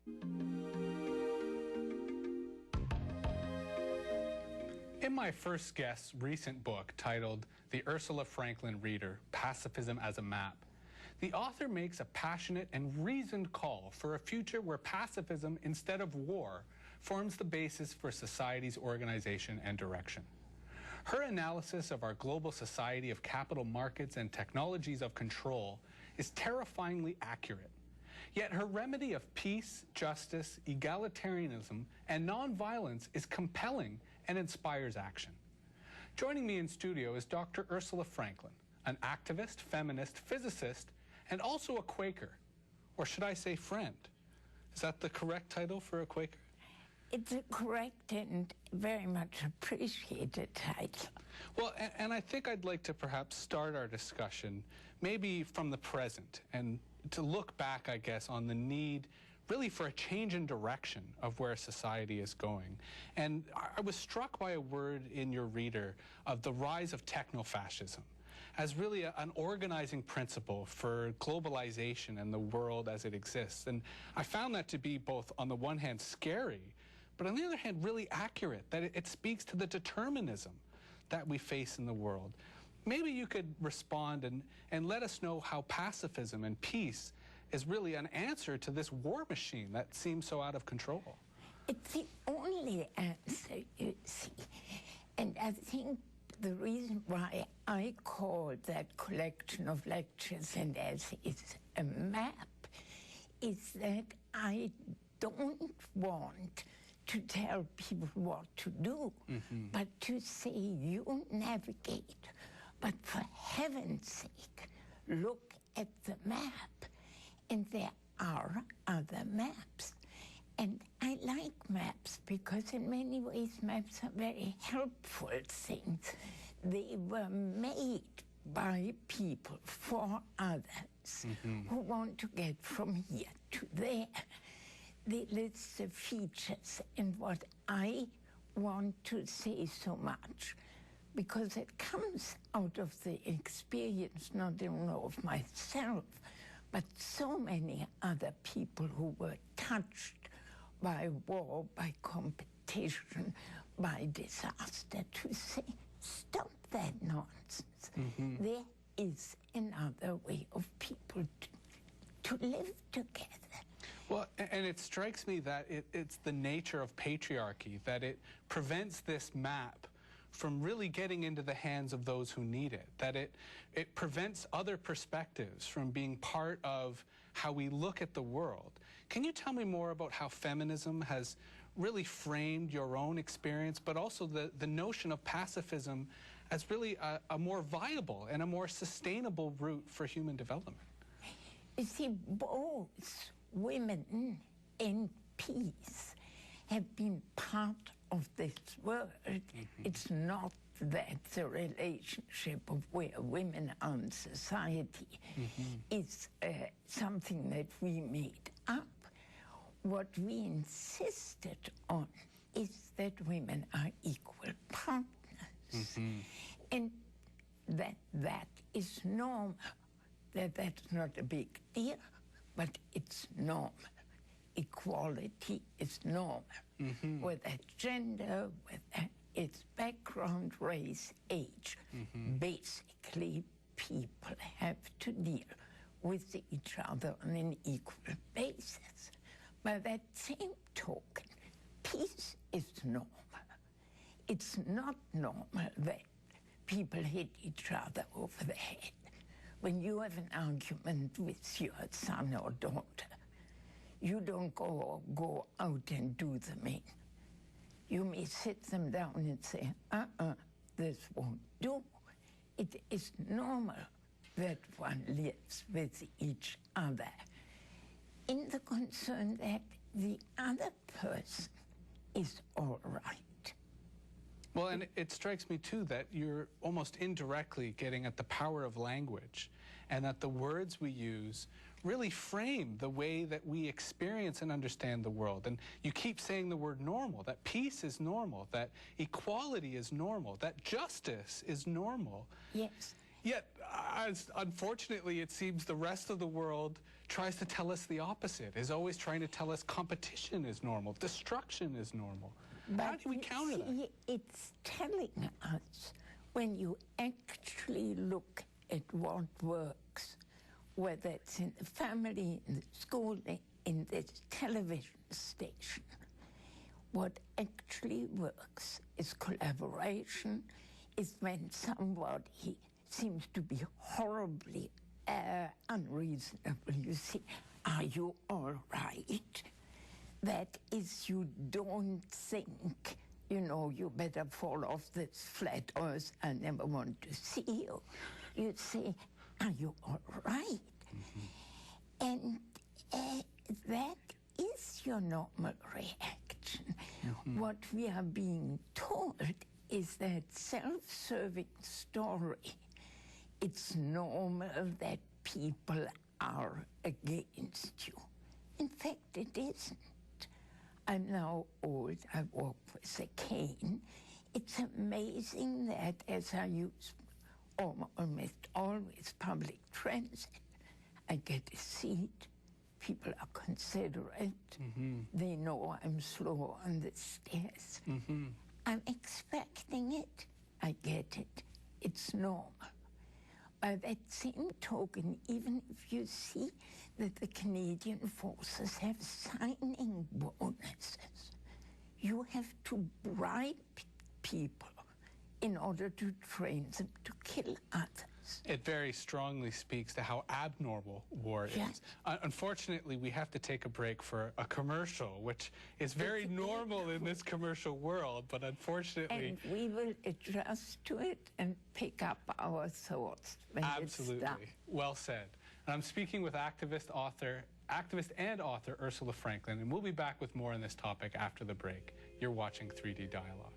In my first guest's recent book titled The Ursula Franklin Reader, Pacifism as a Map, the author makes a passionate and reasoned call for a future where pacifism instead of war forms the basis for society's organization and direction. Her analysis of our global society of capital markets and technologies of control is terrifyingly accurate. Yet her remedy of peace, justice, egalitarianism, and nonviolence is compelling and inspires action. Joining me in studio is Dr. Ursula Franklin, an activist, feminist, physicist, and also a Quaker. Or should I say friend? Is that the correct title for a Quaker? It's a correct and very much appreciated title. Well, and I think I'd like to perhaps start our discussion maybe from the present and to look back, I guess, on the need really for a change in direction of where society is going. And I was struck by a word in your reader of the rise of techno-fascism as really an organizing principle for globalization and the world as it exists. And I found that to be both, on the one hand, scary, but on the other hand, really accurate, that it speaks to the determinism that we face in the world. Maybe you could respond and let us know how pacifism and peace is really an answer to this war machine that seems so out of control. It's the only answer, you see. And I think the reason why I call that collection of lectures and essays a map is that I don't want to tell people what to do, but to say, you navigate. But for heaven's sake, look at the map. And there are other maps. And I like maps because in many ways maps are very helpful things. They were made by people for others who want to get from here to there. They list the features, and what I want to say so much, because it comes out of the experience not only of myself, but so many other people who were touched by war, by competition, by disaster, to say, stop that nonsense. There is another way of people to live together. Well, and it strikes me that it's the nature of patriarchy, that it prevents this map from really getting into the hands of those who need it, that it prevents other perspectives from being part of how we look at the world. Can you tell me more about how feminism has really framed your own experience, but also the notion of pacifism as really a more viable and a more sustainable route for human development? You see, both women and peace have been part of this world. It's not that the relationship of where women are in society is something that we made up. What we insisted on is that women are equal partners. And that is normal. That's not a big deal, but it's normal. Equality is normal. Whether gender, whether it's background, race, age. Basically, people have to deal with each other on an equal basis. By that same token, peace is normal. It's not normal that people hit each other over the head. When you have an argument with your son or daughter, you don't go out and do them in. You may sit them down and say, this won't do. It is normal that one lives with each other in the concern that the other person is all right. Well, and it strikes me, too, that you're almost indirectly getting at the power of language, and that the words we use really frame the way that we experience and understand the world. And you keep saying the word normal, that peace is normal, that equality is normal, that justice is normal. Yes. Yet, as unfortunately it seems the rest of the world tries to tell us the opposite, is always trying to tell us competition is normal, destruction is normal. But how do we counter that? It's telling us, when you actually look at what works, whether it's in the family, in the school, in the television station, what actually works is collaboration, is when somebody seems to be horribly unreasonable. You say, are you all right? That is, you don't think, you know, you better fall off this flat earth, I never want to see you. You say, are you all right? And that is your normal reaction. What we are being taught is that self-serving story. It's normal that people are against you. In fact, it isn't. I'm now old, I walk with a cane. It's amazing that as I use almost always public transit, I get a seat, people are considerate, they know I'm slow on the stairs. I'm expecting it, I get it, it's normal. By that same token, even if you see that the Canadian forces have signing bonuses, you have to bribe people in order to train them to kill others. It very strongly speaks to how abnormal war is. Unfortunately, we have to take a break for a commercial, which is very normal in this commercial world, but unfortunately... And we will adjust to it and pick up our thoughts when it's done. Absolutely. Well said. And I'm speaking with activist and author Ursula Franklin, and we'll be back with more on this topic after the break. You're watching 3D Dialogue.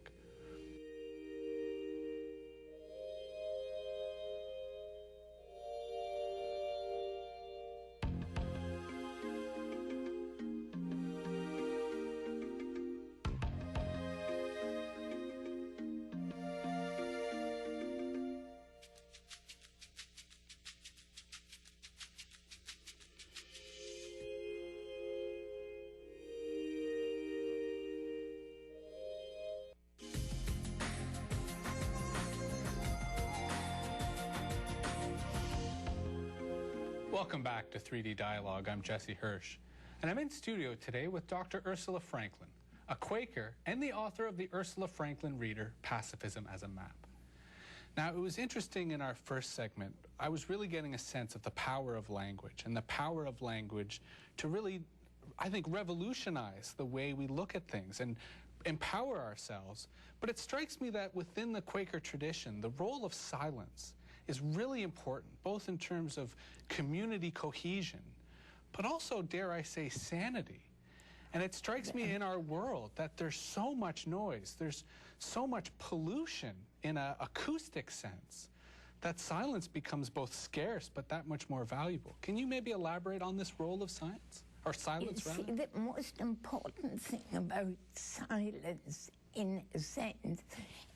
Welcome back to 3D Dialogue. I'm Jesse Hirsh, and I'm in studio today with Dr. Ursula Franklin, a Quaker and the author of the Ursula Franklin Reader, Pacifism as a Map. Now, it was interesting in our first segment, I was really getting a sense of the power of language and the power of language to really, I think, revolutionize the way we look at things and empower ourselves. But it strikes me that within the Quaker tradition, the role of silence is really important, both in terms of community cohesion, but also, dare I say, sanity. And it strikes me in our world that there's so much noise, there's so much pollution in an acoustic sense, that silence becomes both scarce but that much more valuable. Can you maybe elaborate on this role of science, or silence, rather? See, the most important thing about silence, in a sense,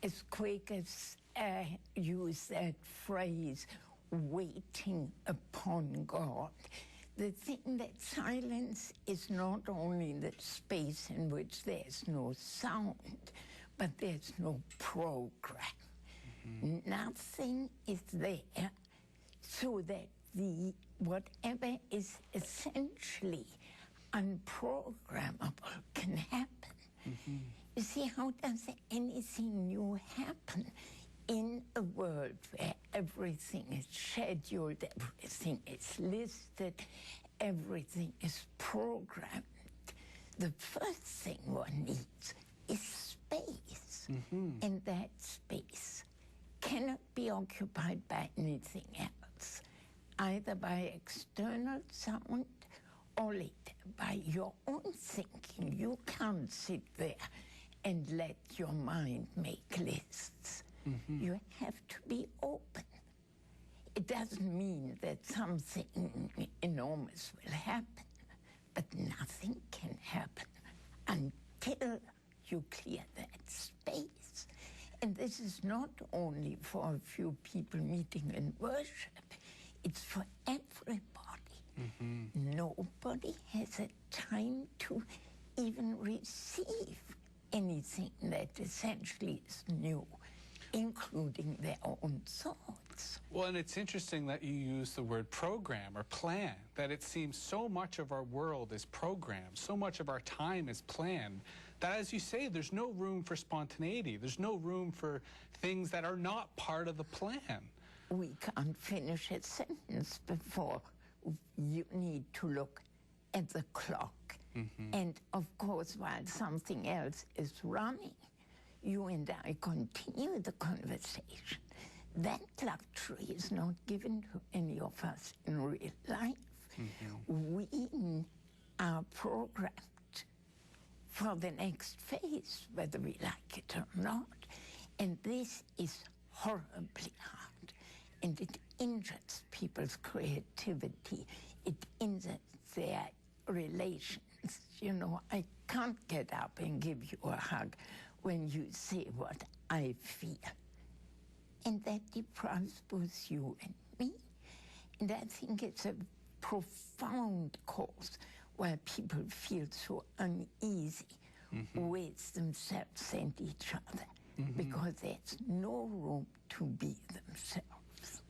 is Quakers use that phrase, waiting upon God. The thing that silence is not only the space in which there's no sound, but there's no program. Nothing is there, so that whatever is essentially unprogrammable can happen. You see, how does anything new happen in a world where everything is scheduled, everything is listed, everything is programmed? The first thing one needs is space. And that space cannot be occupied by anything else, either by external sound or later by your own thinking. You can't sit there and let your mind make lists. You have to be open. It doesn't mean that something enormous will happen, but nothing can happen until you clear that space. And this is not only for a few people meeting in worship, it's for everybody. nobody has a time to even receive anything that essentially is new, including their own thoughts. Well, and it's interesting that you use the word program or plan, that it seems so much of our world is programmed, so much of our time is planned, that as you say, there's no room for spontaneity. There's no room for things that are not part of the plan. We can't finish a sentence before you need to look at the clock. And of course, while something else is running, you and I continue the conversation. That luxury is not given to any of us in real life. We are programmed for the next phase, whether we like it or not. And this is horribly hard. And it injures people's creativity. It injures their relations. You know, I can't get up and give you a hug when you say what I feel. And that deprives both you and me. And I think it's a profound cause why people feel so uneasy with themselves and each other, because there's no room to be themselves.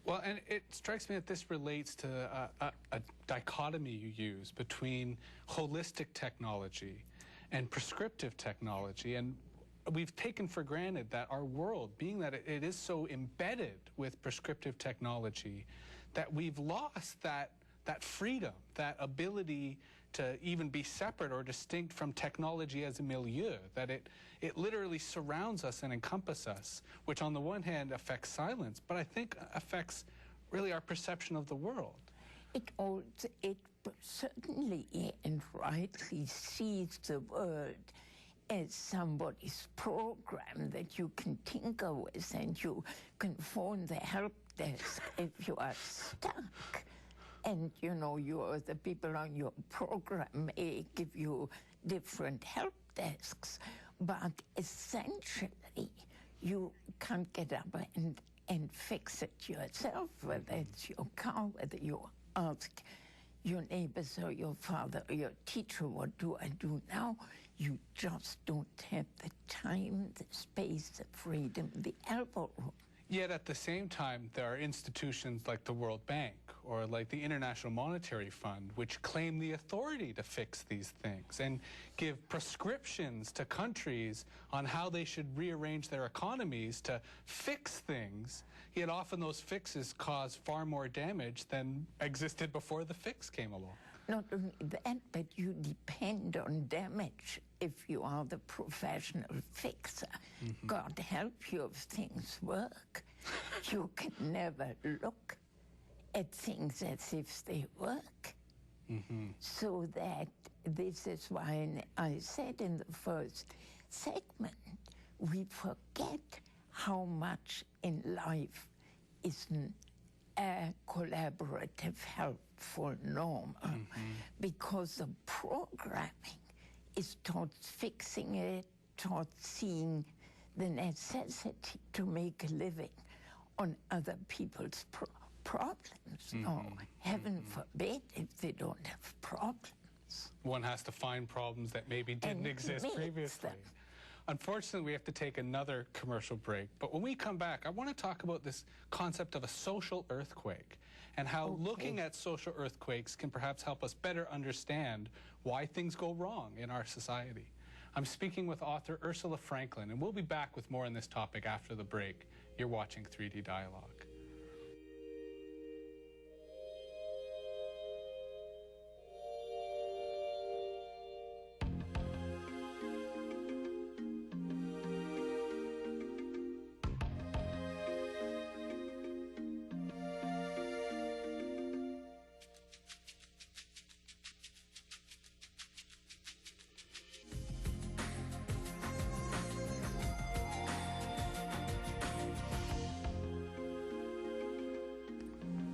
Well, and it strikes me that this relates to a dichotomy you use between holistic technology and prescriptive technology. And we've taken for granted that our world, being that it is so embedded with prescriptive technology, that we've lost that freedom, that ability to even be separate or distinct from technology as a milieu, that it literally surrounds us and encompasses us, which on the one hand affects silence, but I think affects really our perception of the world. It certainly and rightly sees the world as somebody's program that you can tinker with, and you can phone the help desk if you are stuck. And, you know, the people on your program may give you different help desks, but essentially you can't get up and fix it yourself, whether it's your car, whether you ask your neighbors or your father or your teacher, what do I do now? You just don't have the time, the space, the freedom, the elbow room. Yet at the same time, there are institutions like the World Bank or like the International Monetary Fund, which claim the authority to fix these things and give prescriptions to countries on how they should rearrange their economies to fix things. Yet often those fixes cause far more damage than existed before the fix came along. Not only that, but you depend on damage if you are the professional fixer. God help you if things work. You can never look at things as if they work. So that this is why I said in the first segment, we forget how much in life is a collaborative, helpful norm, because the programming is towards fixing it, towards seeing the necessity to make a living on other people's problems. No, heaven forbid if they don't have problems. One has to find problems that maybe didn't exist previously. Unfortunately, we have to take another commercial break. But when we come back, I want to talk about this concept of a social earthquake and how looking at social earthquakes can perhaps help us better understand why things go wrong in our society. I'm speaking with author Ursula Franklin, and we'll be back with more on this topic after the break. You're watching 3D Dialogue.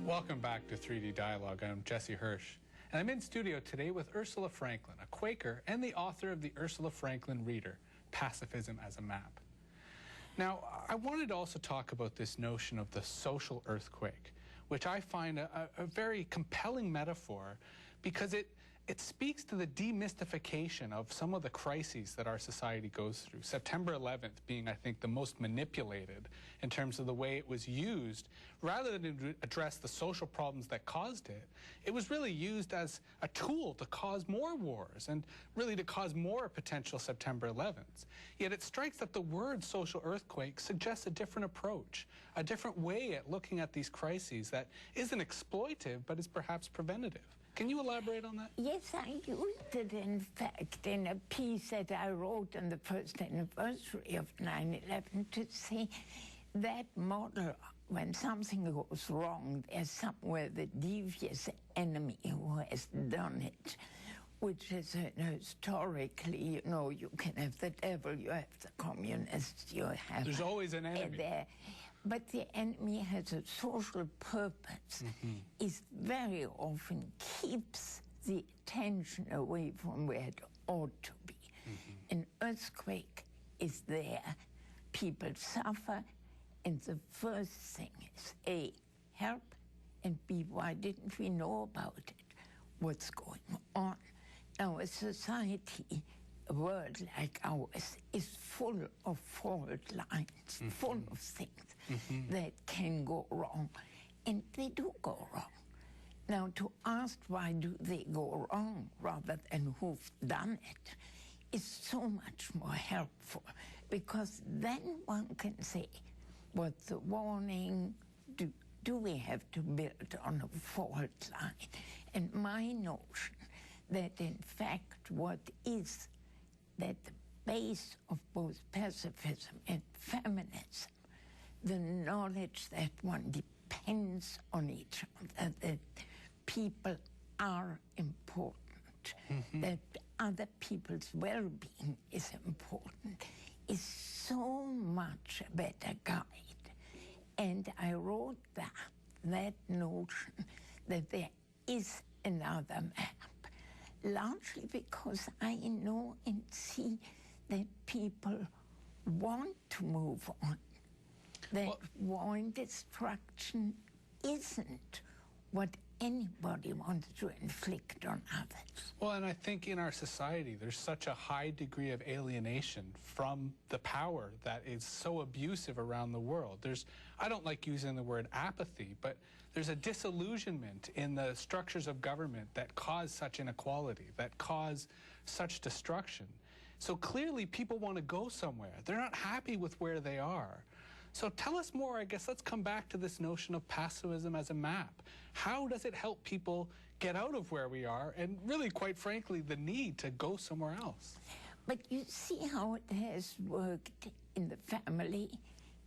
Welcome back to 3D Dialogue. I'm Jesse Hirsh, and I'm in studio today with Ursula Franklin, a Quaker and the author of the Ursula Franklin Reader, Pacifism as a Map. Now, I wanted to also talk about this notion of the social earthquake, which I find a very compelling metaphor because it it speaks to the demystification of some of the crises that our society goes through. September 11th being, I think, the most manipulated in terms of the way it was used. Rather than to address the social problems that caused it, it was really used as a tool to cause more wars and really to cause more potential September 11th. Yet it strikes that the word social earthquake suggests a different approach, a different way at looking at these crises that isn't exploitive, but is perhaps preventative. Can you elaborate on that? Yes, I used it, in fact, in a piece that I wrote on the first anniversary of 9/11 to say that model, when something goes wrong, there's somewhere the devious enemy who has done it, which is historically, you know, you can have the devil, you have the communists, you have... There's always an enemy. But the enemy has a social purpose, is very often keeps the attention away from where it ought to be. An earthquake is there, people suffer, and the first thing is A, help, and B, why didn't we know about it? What's going on? Now, a society, a world like ours, is full of fault lines, full of things that can go wrong, and they do go wrong. Now, to ask why do they go wrong rather than who've done it is so much more helpful, because then one can say, what's the warning? Do we have to build on a fault line? And my notion that, in fact, what is that the base of both pacifism and feminism, the knowledge that one depends on each other, that people are important, that other people's well-being is important, is so much a better guide. And I wrote that notion that there is another map, largely because I know and see that people want to move on, that warring destruction isn't what anybody wants to inflict on others. Well, and I think in our society, there's such a high degree of alienation from the power that is so abusive around the world. I don't like using the word apathy, but there's a disillusionment in the structures of government that cause such inequality, that cause such destruction. So clearly people want to go somewhere. They're not happy with where they are. So tell us more, I guess. Let's come back to this notion of pacifism as a map. How does it help people get out of where we are and really, quite frankly, the need to go somewhere else? But you see how it has worked in the family,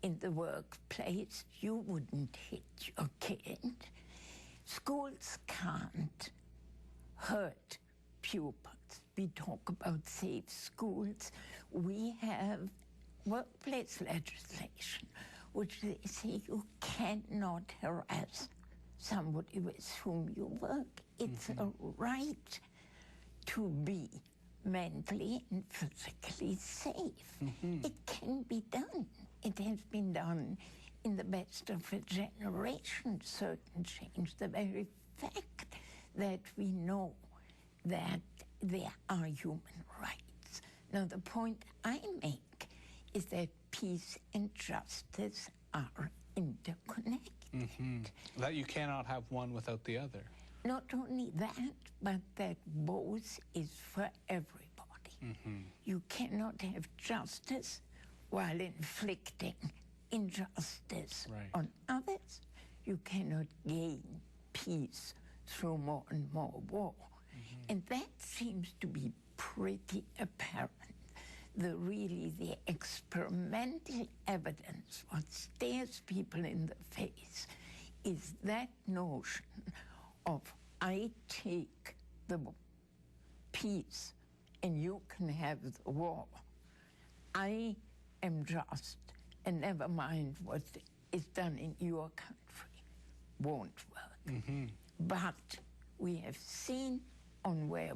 in the workplace. You wouldn't hit your kid. Schools can't hurt pupils. We talk about safe schools. We have workplace legislation, which they say you cannot harass somebody with whom you work. It's a right to be mentally and physically safe. It can be done. It has been done in the best of a generation. Certain change the very fact that we know that there are human rights. Now, the point I make is that peace and justice are interconnected. That you cannot have one without the other. Not only that, but that both is for everybody. You cannot have justice while inflicting injustice on others. You cannot gain peace through more and more war. And that seems to be pretty apparent. The experimental evidence, what stares people in the face, is that notion of I take the peace and you can have the war. I am just, and never mind what is done in your country. Won't work. But we have seen on where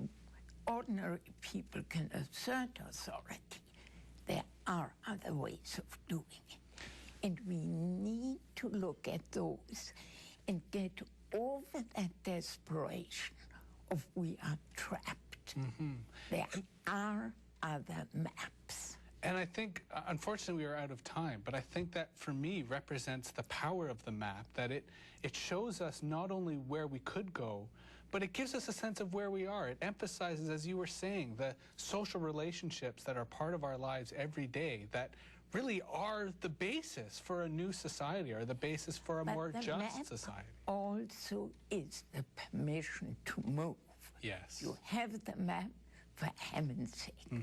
ordinary people can assert authority, there are other ways of doing it. And we need to look at those and get over that desperation of we are trapped. There are other maps. And I think, unfortunately, we are out of time, but I think that, for me, represents the power of the map, that it shows us not only where we could go, but it gives us a sense of where we are. It emphasizes, as you were saying, the social relationships that are part of our lives every day that really are the basis for a new society, or the basis for a more just society. Also is the permission to move. Yes. You have the map, for heaven's sake.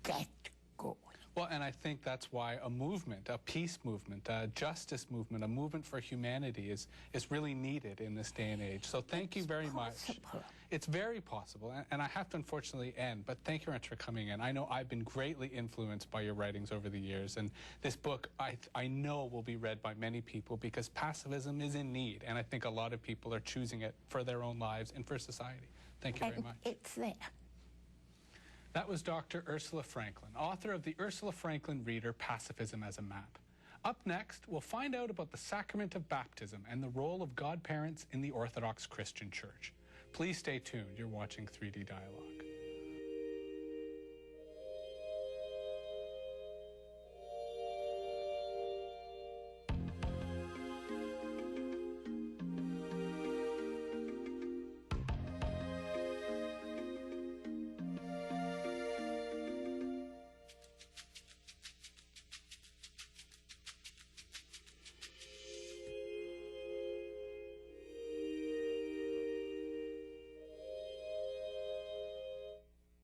Get going. Well, and I think that's why a movement, a peace movement, a justice movement, a movement for humanity is really needed in this day and age. So thank you very much. It's very possible. And I have to unfortunately end, but thank you very much for coming in. I know I've been greatly influenced by your writings over the years. And this book, I know, will be read by many people because pacifism is in need. And I think a lot of people are choosing it for their own lives and for society. Thank you very much. It's there. That was Dr. Ursula Franklin, author of the Ursula Franklin Reader, Pacifism as a Map. Up next, we'll find out about the sacrament of baptism and the role of godparents in the Orthodox Christian Church. Please stay tuned. You're watching 3D Dialogue.